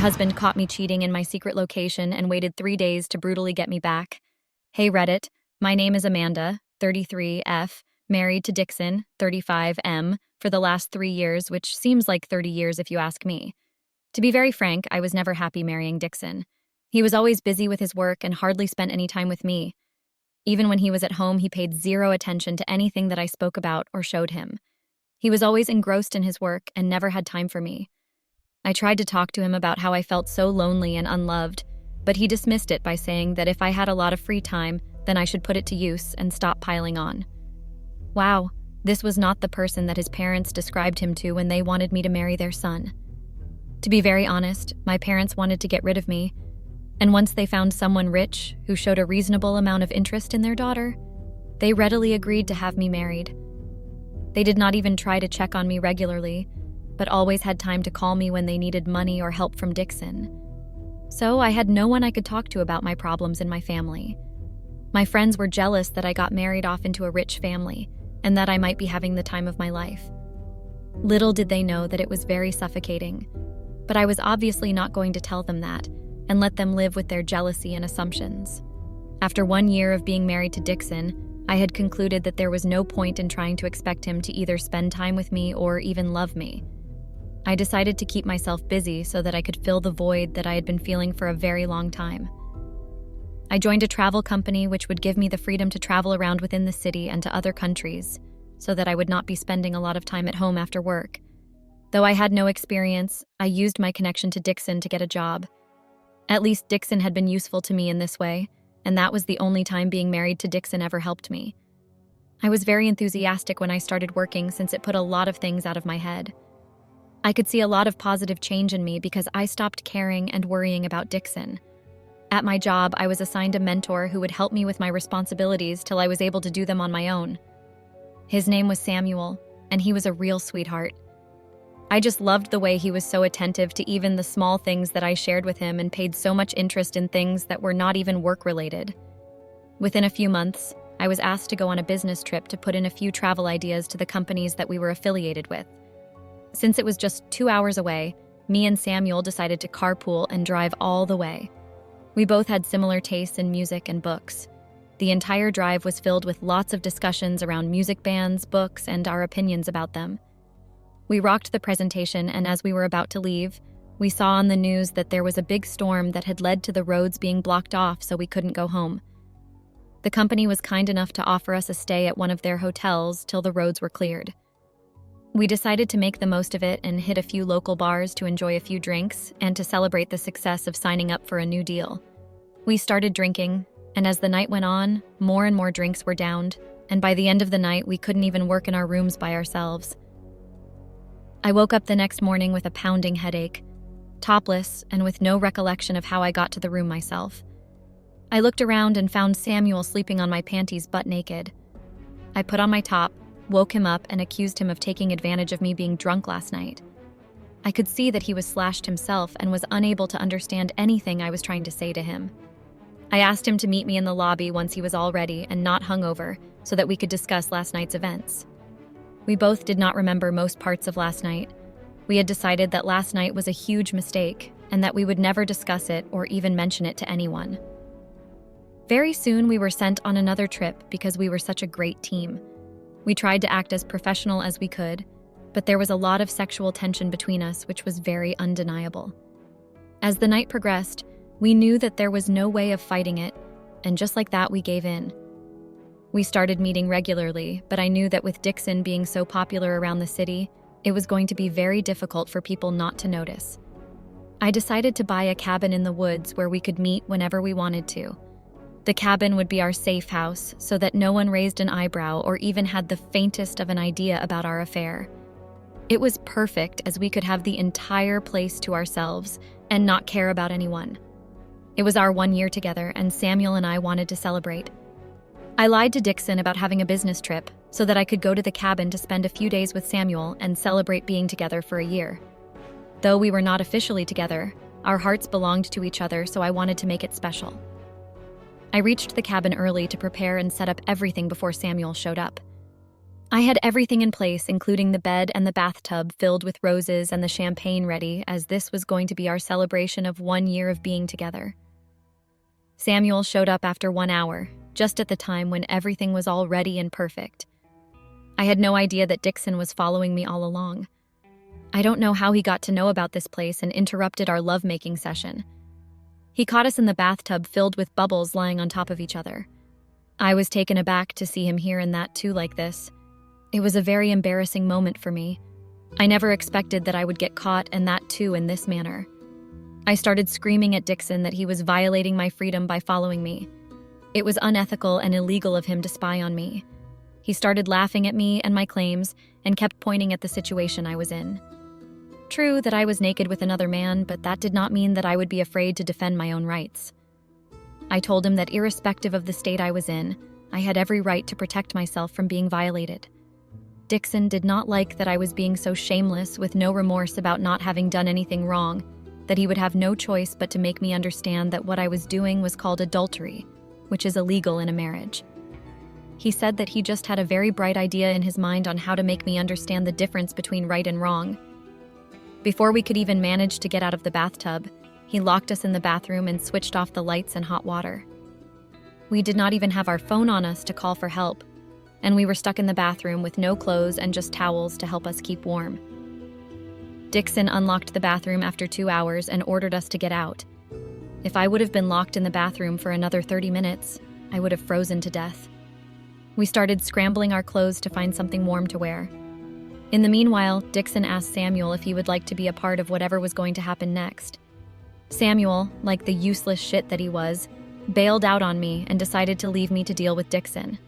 husband caught me cheating in my secret location and waited 3 days to brutally get me back. Hey Reddit, my name is Amanda, 33F, married to Dixon, 35M, for the last 3 years, which seems like 30 years if you ask me. To be very frank, I was never happy marrying Dixon. He was always busy with his work and hardly spent any time with me. Even when he was at home, he paid zero attention to anything that I spoke about or showed him. He was always engrossed in his work and never had time for me. I tried to talk to him about how I felt so lonely and unloved, but he dismissed it by saying that if I had a lot of free time, then I should put it to use and stop piling on. Wow, this was not the person that his parents described him to when they wanted me to marry their son. To be very honest, my parents wanted to get rid of me, and once they found someone rich who showed a reasonable amount of interest in their daughter, they readily agreed to have me married. They did not even try to check on me regularly, but always had time to call me when they needed money or help from Dixon. So I had no one I could talk to about my problems in my family. My friends were jealous that I got married off into a rich family and that I might be having the time of my life. Little did they know that it was very suffocating, but I was obviously not going to tell them that and let them live with their jealousy and assumptions. After 1 year of being married to Dixon, I had concluded that there was no point in trying to expect him to either spend time with me or even love me. I decided to keep myself busy so that I could fill the void that I had been feeling for a very long time. I joined a travel company which would give me the freedom to travel around within the city and to other countries, so that I would not be spending a lot of time at home after work. Though I had no experience, I used my connection to Dixon to get a job. At least Dixon had been useful to me in this way, and that was the only time being married to Dixon ever helped me. I was very enthusiastic when I started working since it put a lot of things out of my head. I could see a lot of positive change in me because I stopped caring and worrying about Dixon. At my job, I was assigned a mentor who would help me with my responsibilities till I was able to do them on my own. His name was Samuel, and he was a real sweetheart. I just loved the way he was so attentive to even the small things that I shared with him and paid so much interest in things that were not even work-related. Within a few months, I was asked to go on a business trip to put in a few travel ideas to the companies that we were affiliated with. Since it was just 2 hours away, me and Samuel decided to carpool and drive all the way. We both had similar tastes in music and books. The entire drive was filled with lots of discussions around music bands, books, and our opinions about them. We rocked the presentation, and as we were about to leave, we saw on the news that there was a big storm that had led to the roads being blocked off so we couldn't go home. The company was kind enough to offer us a stay at one of their hotels till the roads were cleared. We decided to make the most of it and hit a few local bars to enjoy a few drinks and to celebrate the success of signing up for a new deal. We started drinking, and as the night went on, more and more drinks were downed, and by the end of the night, we couldn't even work in our rooms by ourselves. I woke up the next morning with a pounding headache, topless and with no recollection of how I got to the room myself. I looked around and found Samuel sleeping on my panties butt naked. I put on my top, woke him up, and accused him of taking advantage of me being drunk last night. I could see that he was slashed himself and was unable to understand anything I was trying to say to him. I asked him to meet me in the lobby once he was all ready and not hungover so that we could discuss last night's events. We both did not remember most parts of last night. We had decided that last night was a huge mistake and that we would never discuss it or even mention it to anyone. Very soon we were sent on another trip because we were such a great team. We tried to act as professional as we could, but there was a lot of sexual tension between us, which was very undeniable. As the night progressed, we knew that there was no way of fighting it, and just like that, we gave in. We started meeting regularly, but I knew that with Dixon being so popular around the city, it was going to be very difficult for people not to notice. I decided to buy a cabin in the woods where we could meet whenever we wanted to. The cabin would be our safe house so that no one raised an eyebrow or even had the faintest of an idea about our affair. It was perfect as we could have the entire place to ourselves and not care about anyone. It was our 1 year together, and Samuel and I wanted to celebrate. I lied to Dixon about having a business trip so that I could go to the cabin to spend a few days with Samuel and celebrate being together for a year. Though we were not officially together, our hearts belonged to each other, so I wanted to make it special. I reached the cabin early to prepare and set up everything before Samuel showed up. I had everything in place, including the bed and the bathtub filled with roses and the champagne ready, as this was going to be our celebration of 1 year of being together. Samuel showed up after 1 hour, just at the time when everything was all ready and perfect. I had no idea that Dixon was following me all along. I don't know how he got to know about this place and interrupted our lovemaking session. He caught us in the bathtub filled with bubbles lying on top of each other. I was taken aback to see him here and that too like this. It was a very embarrassing moment for me. I never expected that I would get caught, and that too in this manner. I started screaming at Dixon that he was violating my freedom by following me. It was unethical and illegal of him to spy on me. He started laughing at me and my claims and kept pointing at the situation I was in. True that I was naked with another man, but that did not mean that I would be afraid to defend my own rights. I told him that irrespective of the state I was in, I had every right to protect myself from being violated. Dixon did not like that I was being so shameless with no remorse about not having done anything wrong, that he would have no choice but to make me understand that what I was doing was called adultery, which is illegal in a marriage. He said that he just had a very bright idea in his mind on how to make me understand the difference between right and wrong. Before we could even manage to get out of the bathtub, he locked us in the bathroom and switched off the lights and hot water. We did not even have our phone on us to call for help, and we were stuck in the bathroom with no clothes and just towels to help us keep warm. Dixon unlocked the bathroom after 2 hours and ordered us to get out. If I would have been locked in the bathroom for another 30 minutes, I would have frozen to death. We started scrambling our clothes to find something warm to wear. In the meanwhile, Dixon asked Samuel if he would like to be a part of whatever was going to happen next. Samuel, like the useless shit that he was, bailed out on me and decided to leave me to deal with Dixon.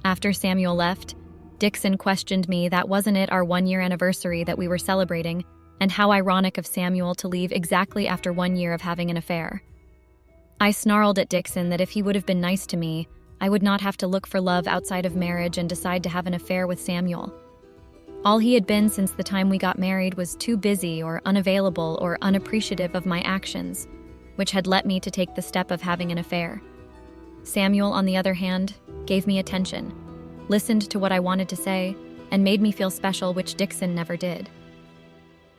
After Samuel left, Dixon questioned me that wasn't it our 1-year anniversary that we were celebrating, and how ironic of Samuel to leave exactly after 1 year of having an affair. I snarled at Dixon that if he would have been nice to me, I would not have to look for love outside of marriage and decide to have an affair with Samuel. All he had been since the time we got married was too busy or unavailable or unappreciative of my actions, which had led me to take the step of having an affair. Samuel, on the other hand, gave me attention, listened to what I wanted to say, and made me feel special, which Dixon never did.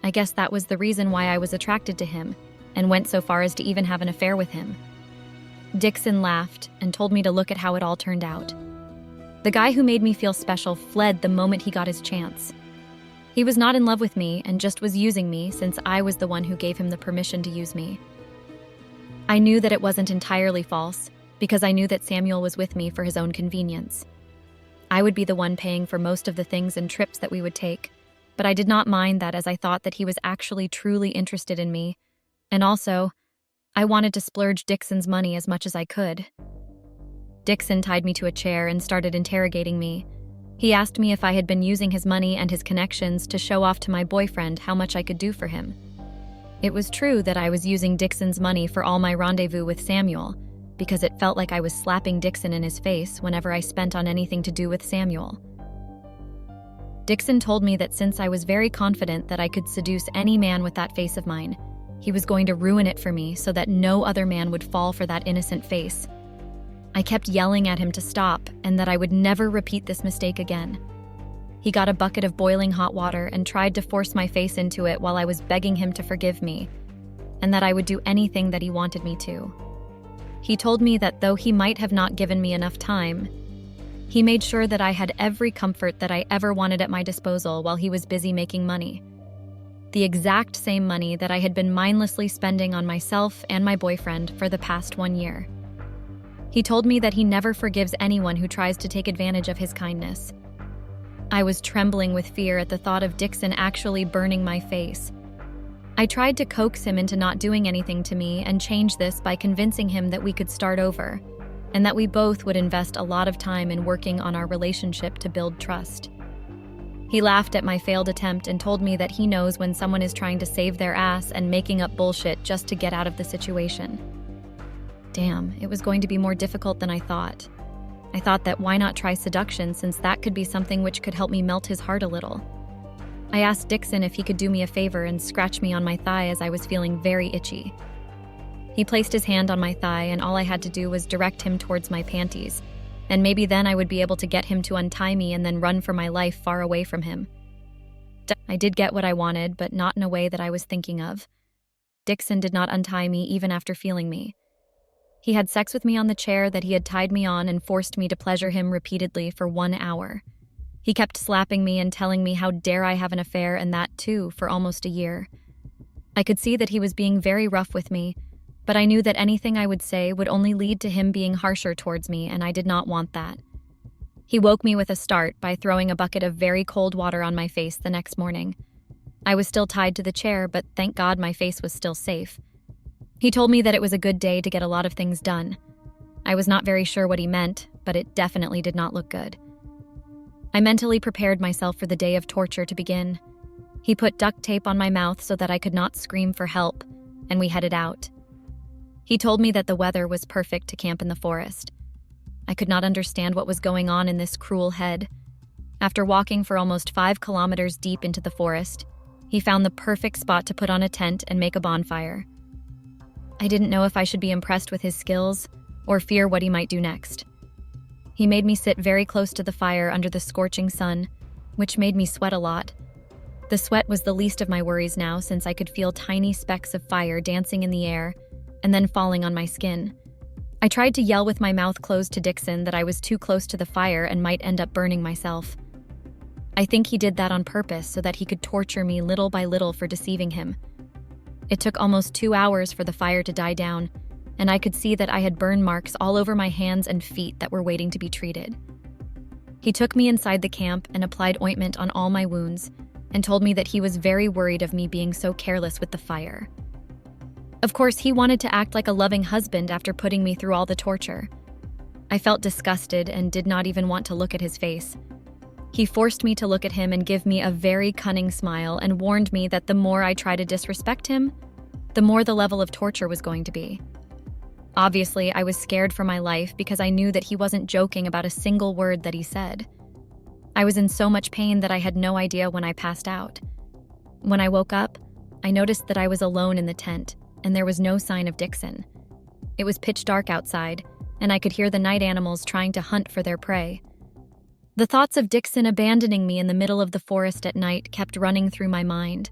I guess that was the reason why I was attracted to him, and went so far as to even have an affair with him. Dixon laughed and told me to look at how it all turned out. The guy who made me feel special fled the moment he got his chance. He was not in love with me and just was using me, since I was the one who gave him the permission to use me. I knew that it wasn't entirely false, because I knew that Samuel was with me for his own convenience. I would be the one paying for most of the things and trips that we would take, but I did not mind that, as I thought that he was actually truly interested in me, and also, I wanted to splurge Dixon's money as much as I could. Dixon tied me to a chair and started interrogating me. He asked me if I had been using his money and his connections to show off to my boyfriend how much I could do for him. It was true that I was using Dixon's money for all my rendezvous with Samuel, because it felt like I was slapping Dixon in his face whenever I spent on anything to do with Samuel. Dixon told me that since I was very confident that I could seduce any man with that face of mine, he was going to ruin it for me so that no other man would fall for that innocent face. I kept yelling at him to stop and that I would never repeat this mistake again. He got a bucket of boiling hot water and tried to force my face into it while I was begging him to forgive me, and that I would do anything that he wanted me to. He told me that though he might have not given me enough time, he made sure that I had every comfort that I ever wanted at my disposal while he was busy making money. The exact same money that I had been mindlessly spending on myself and my boyfriend for the past 1 year. He told me that he never forgives anyone who tries to take advantage of his kindness. I was trembling with fear at the thought of Dixon actually burning my face. I tried to coax him into not doing anything to me and change this by convincing him that we could start over, and that we both would invest a lot of time in working on our relationship to build trust. He laughed at my failed attempt and told me that he knows when someone is trying to save their ass and making up bullshit just to get out of the situation. Damn, it was going to be more difficult than I thought. I thought that why not try seduction, since that could be something which could help me melt his heart a little. I asked Dixon if he could do me a favor and scratch me on my thigh as I was feeling very itchy. He placed his hand on my thigh and all I had to do was direct him towards my panties, and maybe then I would be able to get him to untie me and then run for my life far away from him. I did get what I wanted, but not in a way that I was thinking of. Dixon did not untie me even after feeling me. He had sex with me on the chair that he had tied me on and forced me to pleasure him repeatedly for 1 hour. He kept slapping me and telling me how dare I have an affair, and that too for almost a year. I could see that he was being very rough with me, but I knew that anything I would say would only lead to him being harsher towards me, and I did not want that. He woke me with a start by throwing a bucket of very cold water on my face the next morning. I was still tied to the chair, but thank God my face was still safe. He told me that it was a good day to get a lot of things done. I was not very sure what he meant, but it definitely did not look good. I mentally prepared myself for the day of torture to begin. He put duct tape on my mouth so that I could not scream for help, and we headed out. He told me that the weather was perfect to camp in the forest. I could not understand what was going on in this cruel head. After walking for almost 5 kilometers deep into the forest, he found the perfect spot to put on a tent and make a bonfire. I didn't know if I should be impressed with his skills or fear what he might do next. He made me sit very close to the fire under the scorching sun, which made me sweat a lot. The sweat was the least of my worries now, since I could feel tiny specks of fire dancing in the air and then falling on my skin. I tried to yell with my mouth closed to Dixon that I was too close to the fire and might end up burning myself. I think he did that on purpose so that he could torture me little by little for deceiving him. It took almost 2 hours for the fire to die down, and I could see that I had burn marks all over my hands and feet that were waiting to be treated. He took me inside the camp and applied ointment on all my wounds and told me that he was very worried of me being so careless with the fire. Of course, he wanted to act like a loving husband after putting me through all the torture. I felt disgusted and did not even want to look at his face. He forced me to look at him and give me a very cunning smile and warned me that the more I tried to disrespect him, the more the level of torture was going to be. Obviously, I was scared for my life because I knew that he wasn't joking about a single word that he said. I was in so much pain that I had no idea when I passed out. When I woke up, I noticed that I was alone in the tent, and there was no sign of Dixon. It was pitch dark outside, and I could hear the night animals trying to hunt for their prey. The thoughts of Dixon abandoning me in the middle of the forest at night kept running through my mind.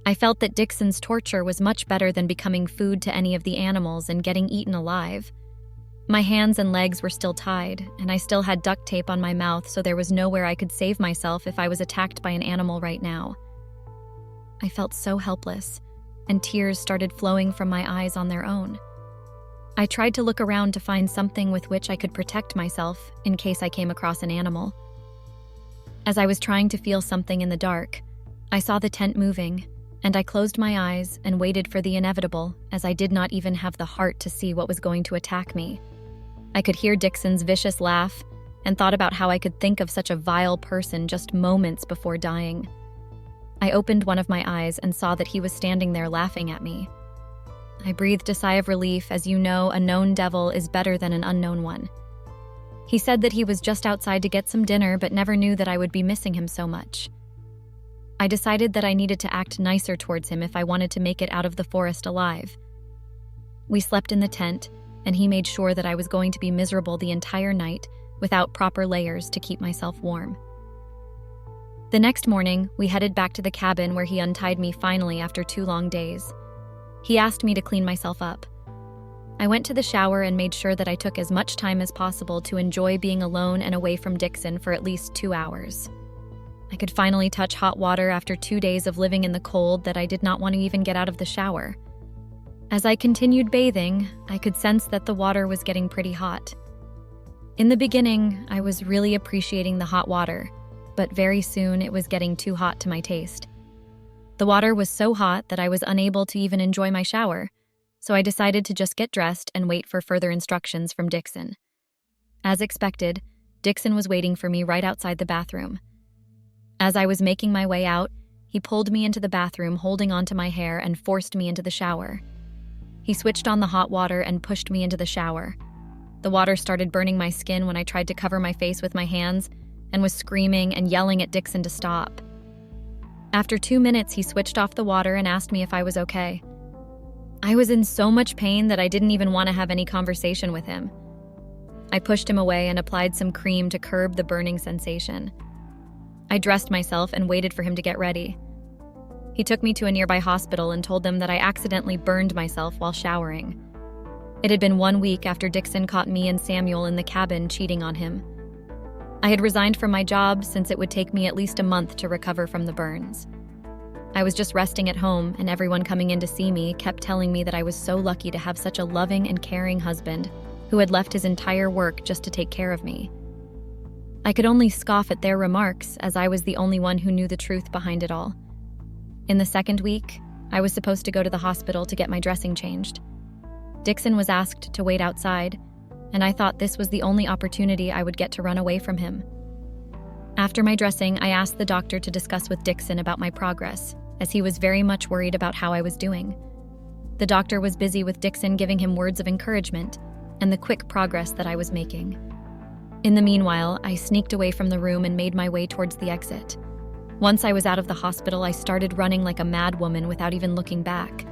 I felt that Dixon's torture was much better than becoming food to any of the animals and getting eaten alive. My hands and legs were still tied, and I still had duct tape on my mouth, so there was nowhere I could save myself if I was attacked by an animal right now. I felt so helpless, and tears started flowing from my eyes on their own. I tried to look around to find something with which I could protect myself in case I came across an animal. As I was trying to feel something in the dark, I saw the tent moving, and I closed my eyes and waited for the inevitable, as I did not even have the heart to see what was going to attack me. I could hear Dixon's vicious laugh and thought about how I could think of such a vile person just moments before dying. I opened one of my eyes and saw that he was standing there laughing at me. I breathed a sigh of relief, as you know, a known devil is better than an unknown one. He said that he was just outside to get some dinner, but never knew that I would be missing him so much. I decided that I needed to act nicer towards him if I wanted to make it out of the forest alive. We slept in the tent, and he made sure that I was going to be miserable the entire night without proper layers to keep myself warm. The next morning, we headed back to the cabin where he untied me finally after 2 long days. He asked me to clean myself up. I went to the shower and made sure that I took as much time as possible to enjoy being alone and away from Dixon for at least 2 hours. I could finally touch hot water after 2 days of living in the cold that I did not want to even get out of the shower. As I continued bathing, I could sense that the water was getting pretty hot. In the beginning, I was really appreciating the hot water, but very soon it was getting too hot to my taste. The water was so hot that I was unable to even enjoy my shower, so I decided to just get dressed and wait for further instructions from Dixon. As expected, Dixon was waiting for me right outside the bathroom. As I was making my way out, he pulled me into the bathroom, holding onto my hair, and forced me into the shower. He switched on the hot water and pushed me into the shower. The water started burning my skin when I tried to cover my face with my hands and was screaming and yelling at Dixon to stop. After 2 minutes, he switched off the water and asked me if I was okay. I was in so much pain that I didn't even want to have any conversation with him. I pushed him away and applied some cream to curb the burning sensation. I dressed myself and waited for him to get ready. He took me to a nearby hospital and told them that I accidentally burned myself while showering. It had been 1 week after Dixon caught me and Samuel in the cabin cheating on him. I had resigned from my job since it would take me at least a month to recover from the burns. I was just resting at home, and everyone coming in to see me kept telling me that I was so lucky to have such a loving and caring husband who had left his entire work just to take care of me. I could only scoff at their remarks, as I was the only one who knew the truth behind it all. In the second week, I was supposed to go to the hospital to get my dressing changed. Dixon was asked to wait outside, and I thought this was the only opportunity I would get to run away from him. After my dressing, I asked the doctor to discuss with Dixon about my progress, as he was very much worried about how I was doing. The doctor was busy with Dixon giving him words of encouragement and the quick progress that I was making. In the meanwhile, I sneaked away from the room and made my way towards the exit. Once I was out of the hospital, I started running like a mad woman without even looking back.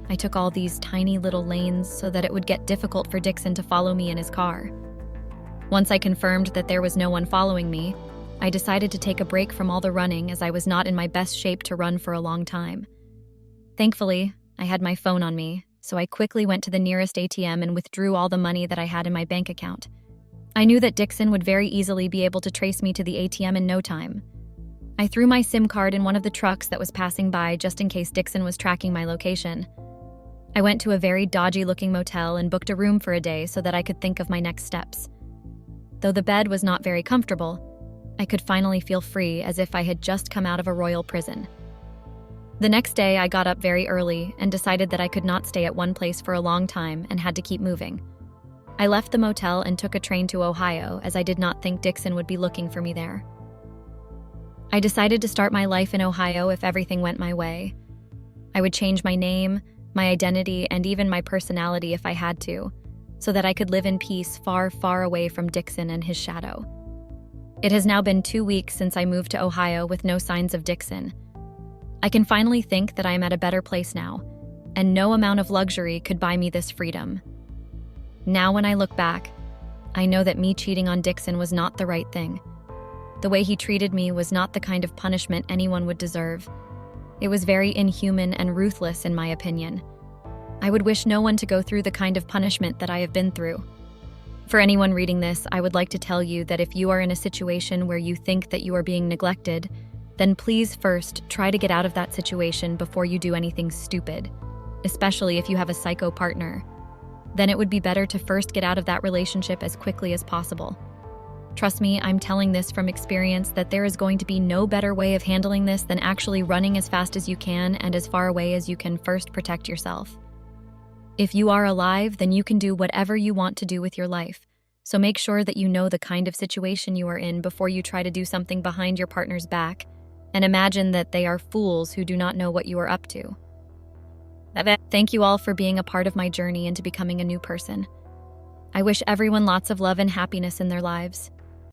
I took all these tiny little lanes so that it would get difficult for Dixon to follow me in his car. Once I confirmed that there was no one following me, I decided to take a break from all the running, as I was not in my best shape to run for a long time. Thankfully, I had my phone on me, so I quickly went to the nearest ATM and withdrew all the money that I had in my bank account. I knew that Dixon would very easily be able to trace me to the ATM in no time. I threw my SIM card in one of the trucks that was passing by just in case Dixon was tracking my location. I went to a very dodgy-looking motel and booked a room for a day so that I could think of my next steps. Though the bed was not very comfortable, I could finally feel free, as if I had just come out of a royal prison. The next day, I got up very early and decided that I could not stay at one place for a long time and had to keep moving. I left the motel and took a train to Ohio, as I did not think Dixon would be looking for me there. I decided to start my life in Ohio if everything went my way. I would change my name, my identity, and even my personality if I had to, so that I could live in peace far, far away from Dixon and his shadow. It has now been 2 weeks since I moved to Ohio with no signs of Dixon. I can finally think that I am at a better place now, and no amount of luxury could buy me this freedom. Now when I look back, I know that me cheating on Dixon was not the right thing. The way he treated me was not the kind of punishment anyone would deserve. It was very inhuman and ruthless, in my opinion. I would wish no one to go through the kind of punishment that I have been through. For anyone reading this, I would like to tell you that if you are in a situation where you think that you are being neglected, then please first try to get out of that situation before you do anything stupid, especially if you have a psycho partner. Then it would be better to first get out of that relationship as quickly as possible. Trust me, I'm telling this from experience that there is going to be no better way of handling this than actually running as fast as you can and as far away as you can first protect yourself. If you are alive, then you can do whatever you want to do with your life. So make sure that you know the kind of situation you are in before you try to do something behind your partner's back, and imagine that they are fools who do not know what you are up to. Thank you all for being a part of my journey into becoming a new person. I wish everyone lots of love and happiness in their lives.